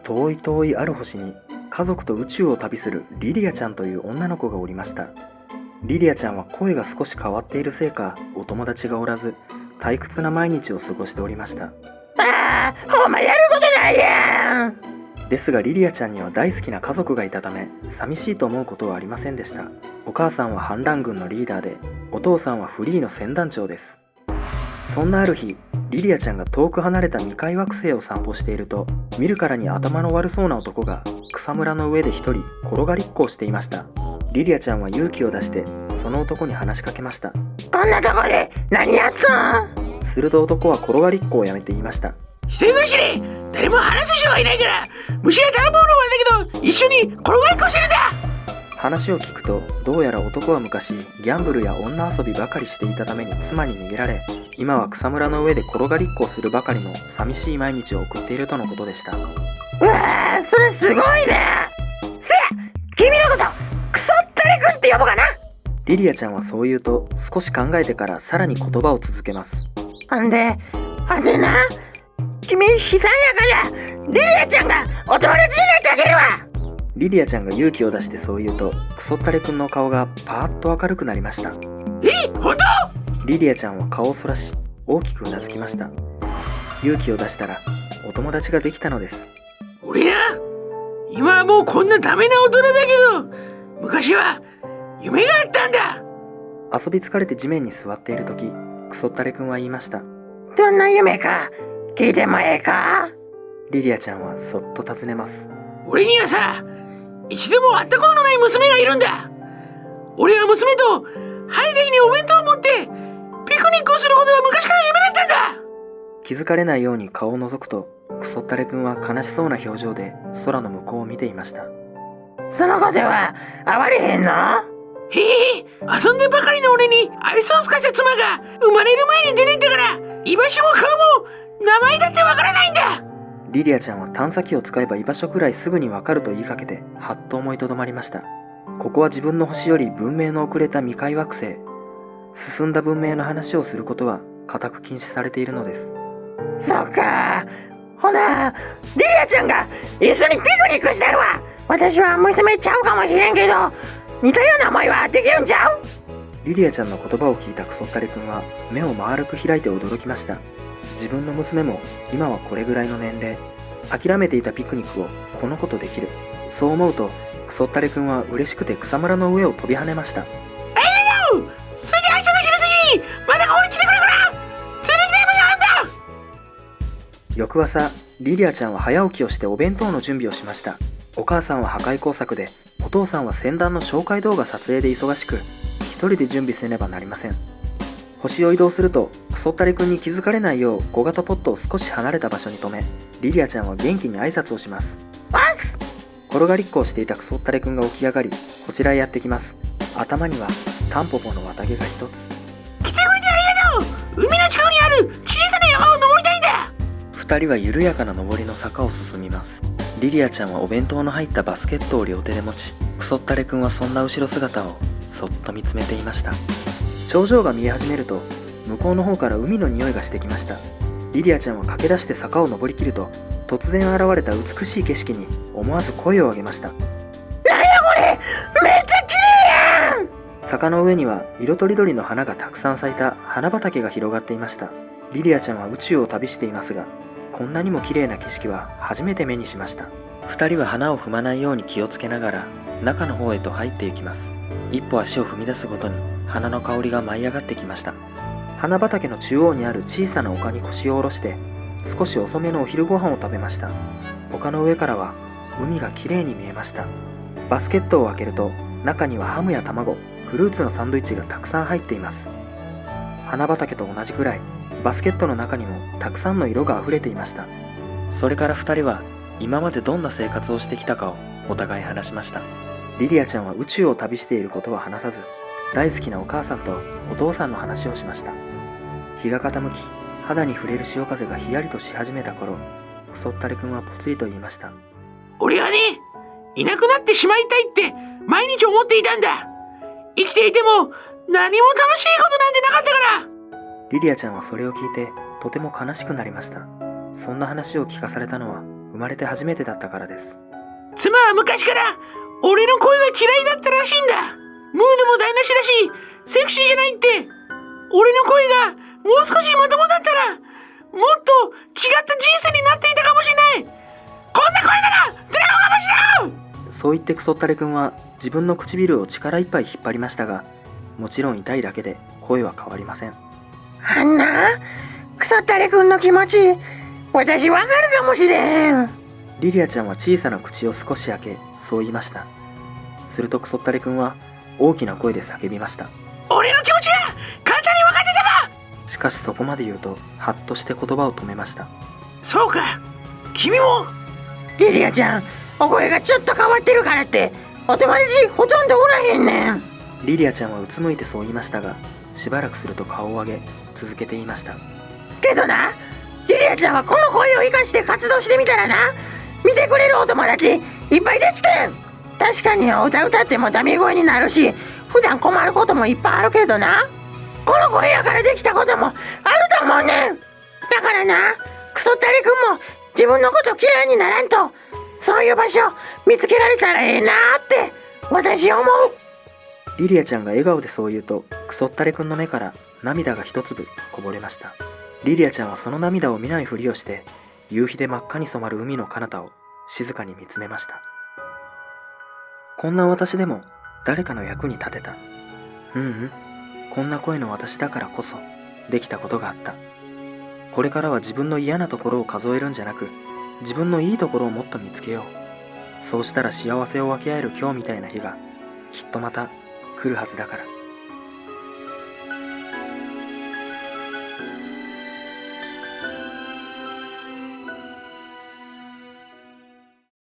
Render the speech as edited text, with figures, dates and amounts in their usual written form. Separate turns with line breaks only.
遠い遠いある星に家族と宇宙を旅するリリアちゃんという女の子がおりました。リリアちゃんは声が少し変わっているせいかお友達がおらず、退屈な毎日を過ごしておりました。
お前やることないやん。
ですがリリアちゃんには大好きな家族がいたため、寂しいと思うことはありませんでした。お母さんは反乱軍のリーダーで、お父さんはフリーの船団長です。そんなある日、リリアちゃんが遠く離れた未開惑星を散歩していると、見るからに頭の悪そうな男が草むらの上で一人転がりっこをしていました。リリアちゃんは勇気を出してその男に話しかけました。
こんなとこで何やったん？
すると男は転がりっこをやめて言いました。
一人暮らしで誰も話す人がいないから、虫が頼むのはだけど一緒に転がりっこしてるんだ。
話を聞くと、どうやら男は昔ギャンブルや女遊びばかりしていたために妻に逃げられ、今は草むらの上で転がりっこをするばかりの寂しい毎日を送っているとのことでした。
うわー、それすごいな。せや、君のことクソったれくんって呼ぼうかな。
リリアちゃんはそう言うと少し考えてからさらに言葉を続けます。
あんでな、君悲惨やからリリアちゃんがお友達になってあげるわ。
リリアちゃんが勇気を出してそう言うと、クソったれくんの顔がパーッと明るくなりました。
本当？
リリアちゃんは顔をそらし大きくうなずきました。勇気を出したらお友達ができたのです。
俺な、今はもうこんなダメな大人だけど、昔は夢があったんだ。
遊び疲れて地面に座っている時、クソったれくんは言いました。
どんな夢か聞いてもええか？
リリアちゃんはそっと尋ねます。
俺にはさ、一度も会ったことのない娘がいるんだ。俺は娘とハイデイにお弁当を持ってピクニックをすることが昔から夢だったんだ。
気づかれないように顔を覗くと、クソったれくんは悲しそうな表情で空の向こうを見ていました。
その子では会われへんの？へえ、遊んでばかりの俺に愛想をつかせた妻が生まれる前に出て行ったから、居場所も顔も名前だってわからないんだ。
リリアちゃんは探査機を使えば居場所くらいすぐにわかると言いかけて、はっと思いとどまりました。ここは自分の星より文明の遅れた未開惑星。進んだ文明の話をすることは固く禁止されているのです。
そっか。ほな、リリアちゃんが一緒にピクニックしてるわ。私は娘ちゃうかもしれんけど、似たような思いはできるんちゃう？
リリアちゃんの言葉を聞いたクソったれくんは目を丸く開いて驚きました。自分の娘も今はこれぐらいの年齢。諦めていたピクニックをこの子とできる。そう思うとクソったれくんは嬉しくて草むらの上を飛び跳ねました。
それで明日の昼過ぎまたここに来てくれから連れてきてもらうんだ。
翌朝、リリアちゃんは早起きをしてお弁当の準備をしました。お母さんは破壊工作で、お父さんは船団の紹介動画撮影で忙しく、一人で準備せねばなりません。星を移動すると、クソったれくんに気づかれないよう小型ポットを少し離れた場所に止め、リリアちゃんは元気に挨拶をします。転がりっこをしていたクソったれくんが起き上がり、こちらへやってきます。頭にはタンポポの綿毛が一つ。
来てくれてありがとう。海の近くにある小さな山を登りたいんだ。
二人は緩やかな登りの坂を進みます。リリアちゃんはお弁当の入ったバスケットを両手で持ち、クソったれくんはそんな後ろ姿をそっと見つめていました。頂上が見え始めると、向こうの方から海の匂いがしてきました。リリアちゃんは駆け出して坂を登りきると、突然現れた美しい景色に思わず声を上げました。
なんやこれ、めっちゃ綺麗やん。
坂の上には色とりどりの花がたくさん咲いた花畑が広がっていました。リリアちゃんは宇宙を旅していますが、こんなにも綺麗な景色は初めて目にしました。二人は花を踏まないように気をつけながら中の方へと入っていきます。一歩足を踏み出すごとに花の香りが舞い上がってきました。花畑の中央にある小さな丘に腰を下ろして少し遅めのお昼ご飯を食べました。丘の上からは海がきれいに見えました。バスケットを開けると中にはハムや卵、フルーツのサンドイッチがたくさん入っています。花畑と同じくらいバスケットの中にもたくさんの色があふれていました。それから二人は今までどんな生活をしてきたかをお互い話しました。リリアちゃんは宇宙を旅していることは話さず、大好きなお母さんとお父さんの話をしました。日が傾き、肌に触れる潮風がひやりとし始めた頃、クソったれくんはぽつりと言いました。
俺はね、いなくなってしまいたいって毎日思っていたんだ。生きていても何も楽しいことなんてなかったから。
リリアちゃんはそれを聞いてとても悲しくなりました。そんな話を聞かされたのは生まれて初めてだったからです。
妻は昔から俺の声が嫌いだったらしいんだ。ムードも台無しだし、セクシーじゃないって。俺の声がもう少しまともだったら、もっと違った人生になっていたかもしれない。こんな声ならドラゴンがマシだ。
そう言ってクソッタレくんは自分の唇を力いっぱい引っ張りましたが、もちろん痛いだけで声は変わりません。
あんなクソッタレくんの気持ち、私わかるかもしれん。
リリアちゃんは小さな口を少し開け、そう言いました。するとクソッタレくんは大きな声で叫びました。
俺の気持ちが簡単に分かってたわ。
しかしそこまで言うと、ハッとして言葉を止めました。
そうか、君も。
リリアちゃん、お声がちょっと変わってるからってお友達ほとんどおらへんねん。
リリアちゃんはうつむいてそう言いましたが、しばらくすると顔を上げ続けて言いました。
けどな、リリアちゃんはこの声を生かして活動してみたらな、見てくれるお友達いっぱいできてん。確かにお歌歌ってもダミ声になるし、普段困ることもいっぱいあるけどな、この声やからできたこともあると思うねん。だからな、クソッタレくんも自分のこと嫌いにならんと、そういう場所見つけられたらええなって私思う。
リリアちゃんが笑顔でそう言うと、クソッタレくんの目から涙が一粒こぼれました。リリアちゃんはその涙を見ないふりをして、夕日で真っ赤に染まる海の彼方を静かに見つめました。こんな私でも誰かの役に立てた。こんな声の私だからこそできたことがあった。これからは自分の嫌なところを数えるんじゃなく、自分のいいところをもっと見つけよう。そうしたら幸せを分け合える今日みたいな日がきっとまた来るはずだから。